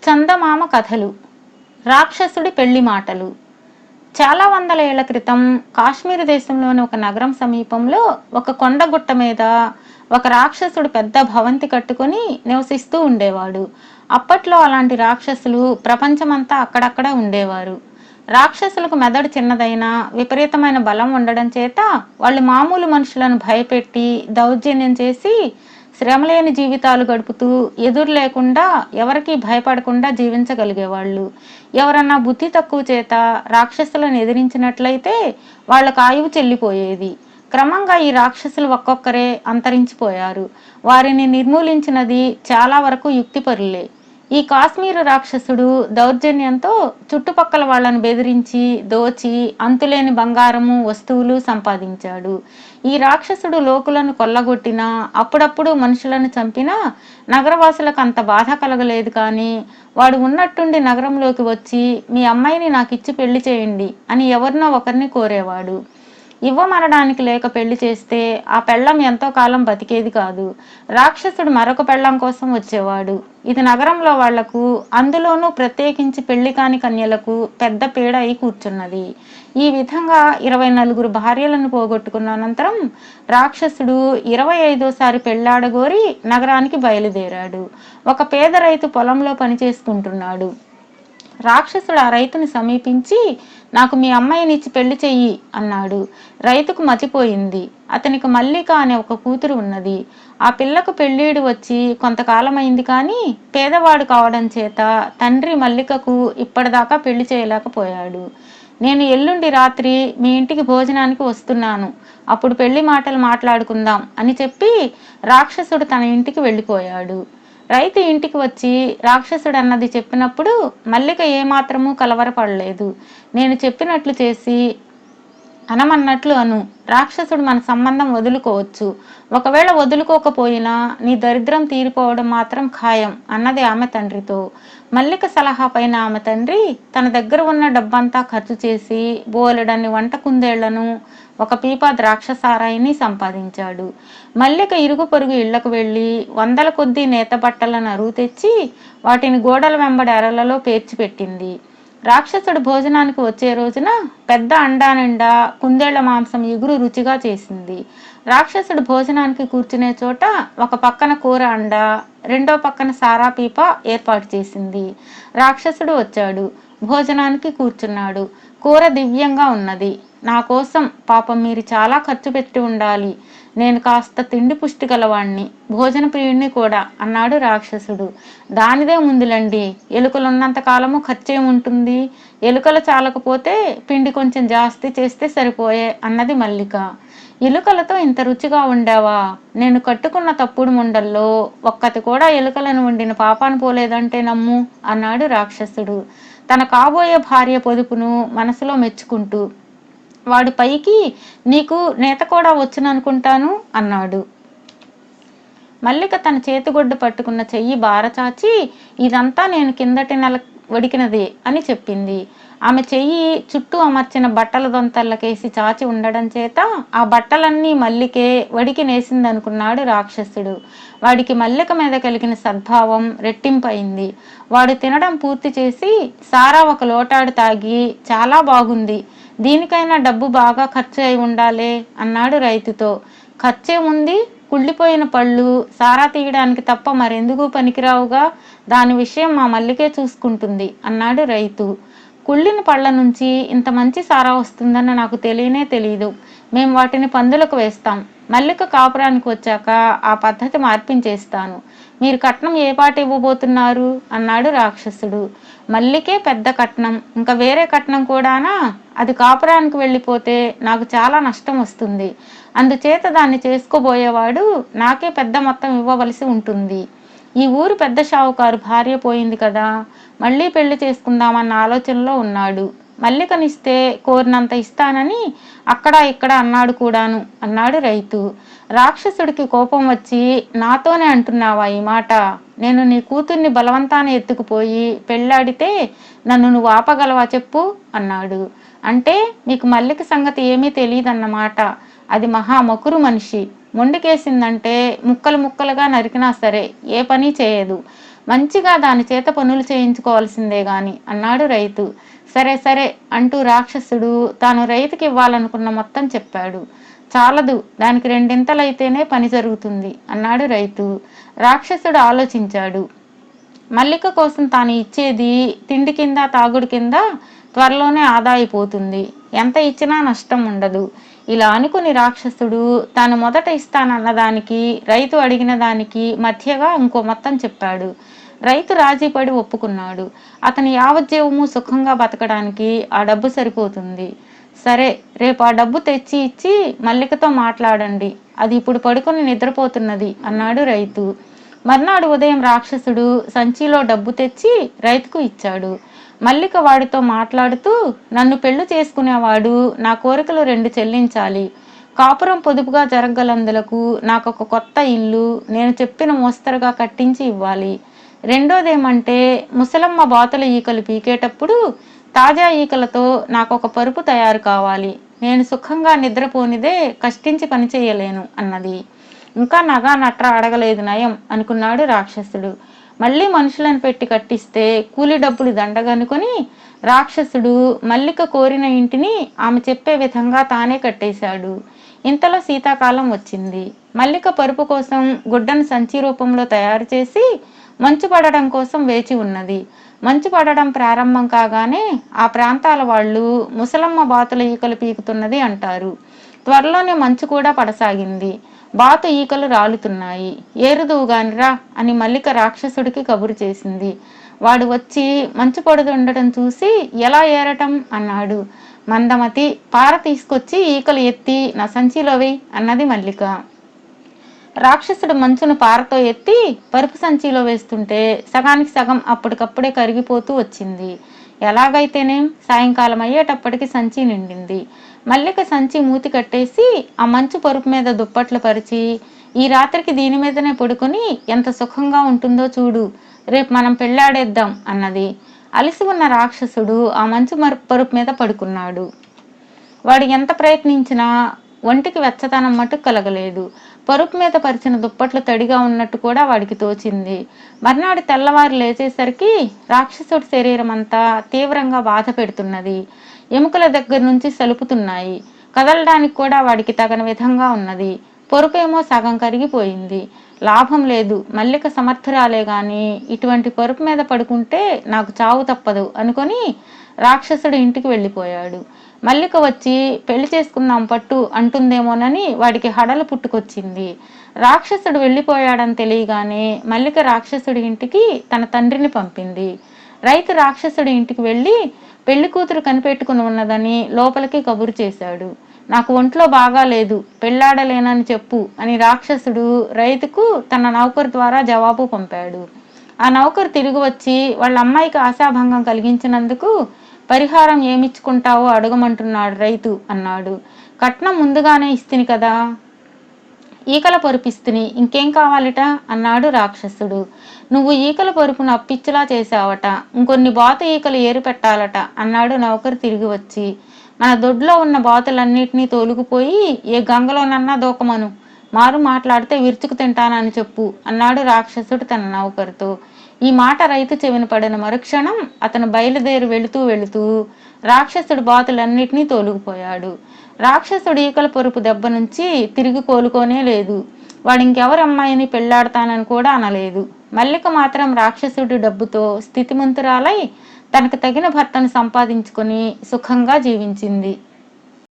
చందమామ కథలు, రాక్షసుడి పెళ్లి మాటలు. చాలా వందల ఏళ్ల క్రితం కాశ్మీర్ దేశంలోని ఒక నగరం సమీపంలో ఒక కొండగుట్ట మీద ఒక రాక్షసుడు పెద్ద భవంతి కట్టుకొని నివసిస్తూ ఉండేవాడు. అప్పట్లో అలాంటి రాక్షసులు ప్రపంచమంతా అక్కడక్కడ ఉండేవారు. రాక్షసులకు మెదడు చిన్నదైనా విపరీతమైన బలం ఉండడం చేత వాళ్ళు మామూలు మనుషులను భయపెట్టి దౌర్జన్యం చేసి శ్రమలేని జీవితాలు గడుపుతూ ఎదురు లేకుండా ఎవరికీ భయపడకుండా జీవించగలిగేవాళ్ళు. ఎవరన్నా బుద్ధి తక్కువ చేత రాక్షసులను ఎదిరించినట్లయితే వాళ్ళకు ఆయువు చెల్లిపోయేది. క్రమంగా ఈ రాక్షసులు ఒక్కొక్కరే అంతరించిపోయారు. వారిని నిర్మూలించినది చాలా వరకు యుక్తిపరులే. ఈ కాశ్మీరు రాక్షసుడు దౌర్జన్యంతో చుట్టుపక్కల వాళ్లను బెదిరించి దోచి అంతులేని బంగారము వస్తువులు సంపాదించాడు. ఈ రాక్షసుడు లోకులను కొల్లగొట్టినా అప్పుడప్పుడు మనుషులను చంపినా నగరవాసులకు అంత బాధ కలగలేదు. కానీ వాడు ఉన్నట్టుండి నగరంలోకి వచ్చి మీ అమ్మాయిని నాకు ఇచ్చి పెళ్లి చేయండి అని ఎవరినో ఒకరిని కోరేవాడు. ఇవ్వమనడానికి లేక పెళ్లి చేస్తే ఆ పెళ్ళం ఎంతో కాలం బతికేది కాదు. రాక్షసుడు మరొక పెళ్ళం కోసం వచ్చేవాడు. ఇది నగరంలో వాళ్లకు, అందులోనూ ప్రత్యేకించి పెళ్లి కాని కన్యలకు పెద్ద పీడ అయి కూర్చున్నది. ఈ విధంగా 24 భార్యలను పోగొట్టుకున్న అనంతరం రాక్షసుడు 25వ పెళ్లాడగోరి నగరానికి బయలుదేరాడు. ఒక పేద రైతు పొలంలో పనిచేసుకుంటున్నాడు. రాక్షసుడు ఆ రైతుని సమీపించి నాకు మీ అమ్మాయినిచ్చి పెళ్లి చెయ్యి అన్నాడు. రైతుకు మతిపోయింది. అతనికి మల్లిక అనే ఒక కూతురు ఉన్నది. ఆ పిల్లకు పెళ్ళీడు వచ్చి కొంతకాలమైంది. కానీ పేదవాడు కావడం చేత తండ్రి మల్లికకు ఇప్పటిదాకా పెళ్లి చేయలేకపోయాడు. నేను ఎల్లుండి రాత్రి మీ ఇంటికి భోజనానికి వస్తున్నాను, అప్పుడు పెళ్లి మాటలు మాట్లాడుకుందాం అని చెప్పి రాక్షసుడు తన ఇంటికి వెళ్ళిపోయాడు. రైతు ఇంటికి వచ్చి రాక్షసుడు అన్నది చెప్పినప్పుడు మల్లిక ఏమాత్రమూ కలవరపడలేదు. నేను చెప్పినట్లు చేసి అనమన్నట్లు అను, రాక్షసుడు మన సంబంధం వదులుకోవచ్చు. ఒకవేళ వదులుకోకపోయినా నీ దరిద్రం తీరిపోవడం మాత్రం ఖాయం అన్నది ఆమె తండ్రితో. మల్లిక సలహా పైన ఆమె తండ్రి తన దగ్గర ఉన్న డబ్బంతా ఖర్చు చేసి బోలెడన్ని వంట కుందేళ్లను, ఒక పీపా ద్రాక్షసారాయిని సంపాదించాడు. మల్లిక ఇరుగు పొరుగు ఇళ్లకు వెళ్ళి వందల కొద్దీ నేత బట్టలను అరువు తెచ్చి వాటిని గోడల వెంబడి అరలలో పేర్చిపెట్టింది. రాక్షసుడు భోజనానికి వచ్చే రోజున పెద్ద అండా నిండా కుందేళ్ల మాంసం ఎగురు రుచిగా చేసింది. రాక్షసుడు భోజనానికి కూర్చునే చోట ఒక పక్కన కూర అండ, రెండో పక్కన సారా పీప ఏర్పాటు చేసింది. రాక్షసుడు వచ్చాడు, భోజనానికి కూర్చున్నాడు. కూర దివ్యంగా ఉన్నది. నా కోసం పాపం మీరు చాలా ఖర్చు పెట్టి ఉండాలి. నేను కాస్త తిండి పుష్టి గలవాణ్ణి, భోజన ప్రియుణ్ణి కూడా అన్నాడు రాక్షసుడు. దానిదే ముందులండి, ఎలుకలున్నంత కాలము ఖర్చేముంటుంది, ఎలుకలు చాలకపోతే పిండి కొంచెం జాస్తి చేస్తే సరిపోయే అన్నది మల్లిక. ఎలుకలతో ఇంత రుచిగా ఉండావా? నేను కట్టుకున్న తప్పుడు ముండల్లో ఒక్కటి కూడా ఎలుకలను వండిన పాపాను పోలేదంటే నమ్ము అన్నాడు రాక్షసుడు. తన కాబోయే భార్య పొదుపును మనసులో మెచ్చుకుంటూ వాడు పైకి నీకు నేత కూడా వచ్చుననుకుంటాను అన్నాడు. మల్లిక తన చేతిగొడ్డు పట్టుకున్న చెయ్యి బారచాచి ఇదంతా నేను కిందటి నెల వడికినదే అని చెప్పింది. ఆమె చెయ్యి చుట్టూ అమర్చిన బట్టల దొంతర్లకేసి చాచి ఉండడం చేత ఆ బట్టలన్నీ మల్లికే వడికి నేసిందనుకున్నాడు రాక్షసుడు. వాడికి మల్లిక మీద కలిగిన సద్భావం రెట్టింపయింది. వాడు తినడం పూర్తి చేసి సారా ఒక లోటాడు తాగి చాలా బాగుంది, దీనికైనా డబ్బు బాగా ఖర్చు అయి ఉండాలే అన్నాడు రైతుతో. ఖర్చేముంది, కుళ్ళిపోయిన పళ్ళు సారా తీయడానికి తప్ప మరెందుకు పనికిరావుగా, దాని విషయం మా మల్లికే చూసుకుంటుంది అన్నాడు రైతు. కుళ్ళిన పళ్ళ నుంచి ఇంత మంచి సారా వస్తుందని నాకు తెలియనే తెలియదు. మేము వాటిని పందులకు వేస్తాం. మల్లిక కాపురానికి వచ్చాక ఆ పద్ధతి మార్పించేస్తాను. మీరు కట్నం ఏ పాట ఇవ్వబోతున్నారు అన్నాడు రాక్షసుడు. మల్లికే పెద్ద కట్నం, ఇంకా వేరే కట్నం కూడానా? అది కాపురానికి వెళ్ళిపోతే నాకు చాలా నష్టం వస్తుంది. అందుచేత దాన్ని చేసుకోబోయేవాడు నాకే పెద్ద మొత్తం ఇవ్వవలసి ఉంటుంది. ఈ ఊరు పెద్ద షావుకారు భార్య పోయింది కదా, మళ్ళీ పెళ్లి చేసుకుందామన్న ఆలోచనలో ఉన్నాడు. మల్లికనిస్తే కోరినంత ఇస్తానని అక్కడ ఇక్కడ అన్నాడు కూడాను అన్నాడు రైతు. రాక్షసుడికి కోపం వచ్చి నాతోనే అంటున్నావా ఈ మాట? నేను నీ కూతుర్ని బలవంతాన ఎత్తుకుపోయి పెళ్ళాడితే నన్ను నువ్వు ఆపగలవా చెప్పు అన్నాడు. అంటే మీకు మల్లిక సంగతి ఏమీ తెలియదన్నమాట. అది మహా మకురు మనిషి. మొండికేసిందంటే ముక్కలు ముక్కలుగా నరికినా సరే ఏ పని చేయదు. మంచిగా దాని చేత పనులు చేయించుకోవాల్సిందే గాని అన్నాడు రైతు. సరే సరే అంటూ రాక్షసుడు తాను రైతుకి ఇవ్వాలనుకున్న మొత్తం చెప్పాడు. చాలదు, దానికి రెండింతలైతేనే పని జరుగుతుంది అన్నాడు రైతు. రాక్షసుడు ఆలోచించాడు. మల్లిక కోసం తాను ఇచ్చేది తిండి కింద తాగుడు కింద త్వరలోనే ఆదా అయిపోతుంది, ఎంత ఇచ్చినా నష్టం ఉండదు. ఇలా అనుకుని రాక్షసుడు తాను మొదట ఇస్తానన్నదానికి రైతు అడిగిన దానికి మధ్యగా ఇంకో మొత్తం చెప్పాడు. రైతు రాజీపడి ఒప్పుకున్నాడు. అతని యావజ్జీవము సుఖంగా బతకడానికి ఆ డబ్బు సరిపోతుంది. సరే, రేపు ఆ డబ్బు తెచ్చి ఇచ్చి మల్లికతో మాట్లాడండి, అది ఇప్పుడు పడుకొని నిద్రపోతున్నది అన్నాడు రైతు. మర్నాడు ఉదయం రాక్షసుడు సంచిలో డబ్బు తెచ్చి రైతుకు ఇచ్చాడు. మల్లిక వాడితో మాట్లాడుతూ, నన్ను పెళ్లి చేసుకునేవాడు నా కోరికలు 2 చెల్లించాలి. కాపురం పొదుపుగా జరగలందులకు నాకొక కొత్త ఇల్లు నేను చెప్పిన మోస్తరుగా కట్టించి ఇవ్వాలి. రెండోదేమంటే ముసలమ్మ బాతుల ఈకలు పీకేటప్పుడు తాజా ఈకలతో నాకొక పరుపు తయారు కావాలి. నేను సుఖంగా నిద్రపోనిదే కష్టించి పని చేయలేను అన్నది. ఇంకా నగా నట్ర అడగలేదు నయం అనుకున్నాడు రాక్షసుడు. మళ్ళీ మనుషులను పెట్టి కట్టిస్తే కూలి డబ్బులు దండగనుకొని రాక్షసుడు మల్లిక కోరిన ఇంటిని ఆమె చెప్పే విధంగా తానే కట్టేశాడు. ఇంతలో శీతాకాలం వచ్చింది. మల్లిక పరుపు కోసం గుడ్డను సంచి రూపంలో తయారు చేసి మంచు పడడం కోసం వేచి ఉన్నది. మంచు పడడం ప్రారంభం కాగానే ఆ ప్రాంతాల వాళ్ళు ముసలమ్మ బాతుల ఈకలు పీకుతున్నది అంటారు. త్వరలోనే మంచు కూడా పడసాగింది. బాతు ఈకలు రాలుతున్నాయి. ఏరుదువుగానిరా అని మల్లిక రాక్షసుడికి కబురు చేసింది. వాడు వచ్చి మంచు పడుతుండటం చూసి ఎలా ఏరటం అన్నాడు. మందమతి, పార తీసుకొచ్చి ఈకలు ఎత్తి నా సంచిలో వేయి అన్నది మల్లిక. రాక్షసుడు మంచును పారతో ఎత్తి పరుపు సంచిలో వేస్తుంటే సగానికి సగం అప్పటికప్పుడే కరిగిపోతూ వచ్చింది. ఎలాగైతేనేం సాయంకాలం అయ్యేటప్పటికి సంచి నిండింది. మల్లిక సంచి మూతి కట్టేసి ఆ మంచు పరుపు మీద దుప్పట్లు పరిచి, ఈ రాత్రికి దీని మీదనే పడుకొని ఎంత సుఖంగా ఉంటుందో చూడు, రేపు మనం పెళ్ళాడేద్దాం అన్నది. అలిసి ఉన్న రాక్షసుడు ఆ మంచు పరుపు మీద పడుకున్నాడు. వాడు ఎంత ప్రయత్నించినా ఒంటికి వెచ్చతనం మటుకు కలగలేదు. పరుపు మీద పరిచిన దుప్పట్లు తడిగా ఉన్నట్టు కూడా వాడికి తోచింది. మర్నాడు తెల్లవారు లేచేసరికి రాక్షసుడి శరీరం అంతా తీవ్రంగా బాధ పెడుతున్నది. ఎముకల దగ్గర నుంచి సలుపుతున్నాయి. కదలడానికి కూడా వాడికి తగని విధంగా ఉన్నది. పరుపేమో సగం కరిగిపోయింది. లాభం లేదు, మల్లిక సమర్థురాలే గాని ఇటువంటి పరుపు మీద పడుకుంటే నాకు చావు తప్పదు అనుకొని రాక్షసుడు ఇంటికి వెళ్ళిపోయాడు. మల్లిక వచ్చి పెళ్లి చేసుకుందాం పట్టు అంటుందేమోనని వాడికి హడలు పుట్టుకొచ్చింది. రాక్షసుడు వెళ్ళిపోయాడని తెలియగానే మల్లిక రాక్షసుడి ఇంటికి తన తండ్రిని పంపింది. రైతు రాక్షసుడి ఇంటికి వెళ్ళి పెళ్లి కూతురు కనిపెట్టుకుని ఉన్నదని లోపలికి కబురు చేశాడు. నాకు ఒంట్లో బాగా లేదు, పెళ్లాడలేనని చెప్పు అని రాక్షసుడు రైతుకు తన నౌకరు ద్వారా జవాబు పంపాడు. ఆ నౌకరు తిరిగి వచ్చి వాళ్ళ అమ్మాయికి ఆశాభంగం కలిగించినందుకు పరిహారం ఏమిచ్చుకుంటావో అడగమంటున్నాడు రైతు అన్నాడు. కట్నం ముందుగానే ఇస్తిని కదా, ఈకల పొరుపిస్తుని, ఇంకేం కావాలిట అన్నాడు రాక్షసుడు. నువ్వు ఈకల పొరుపును అప్పిచ్చులా చేశావట, ఇంకొన్ని బాతు ఈకలు ఏరు పెట్టాలట అన్నాడు నౌకరు తిరిగి వచ్చి. మన దొడ్లో ఉన్న బాతులన్నిటినీ తోలుకుపోయి ఏ గంగలోనన్నా దూకమను, మారు మాట్లాడితే విరుచుకు తింటానని చెప్పు అన్నాడు రాక్షసుడు తన నౌకరుతో. ఈ మాట రైతు చెవిన పడిన మరుక్షణం అతను బయలుదేరి వెళుతూ రాక్షసుడు బాతులన్నిటినీ తోలుకుపోయాడు. రాక్షసుడు ఈకల పొరుపు దెబ్బ నుంచి తిరిగి కోలుకోనే లేదు. వాడు ఇంకెవరు అమ్మాయిని పెళ్లాడతానని కూడా అనలేదు. మల్లిక మాత్రం రాక్షసుడి డబ్బుతో స్థితిమంతురాలై తనకు తగిన భర్తను సంపాదించుకొని సుఖంగా జీవించింది.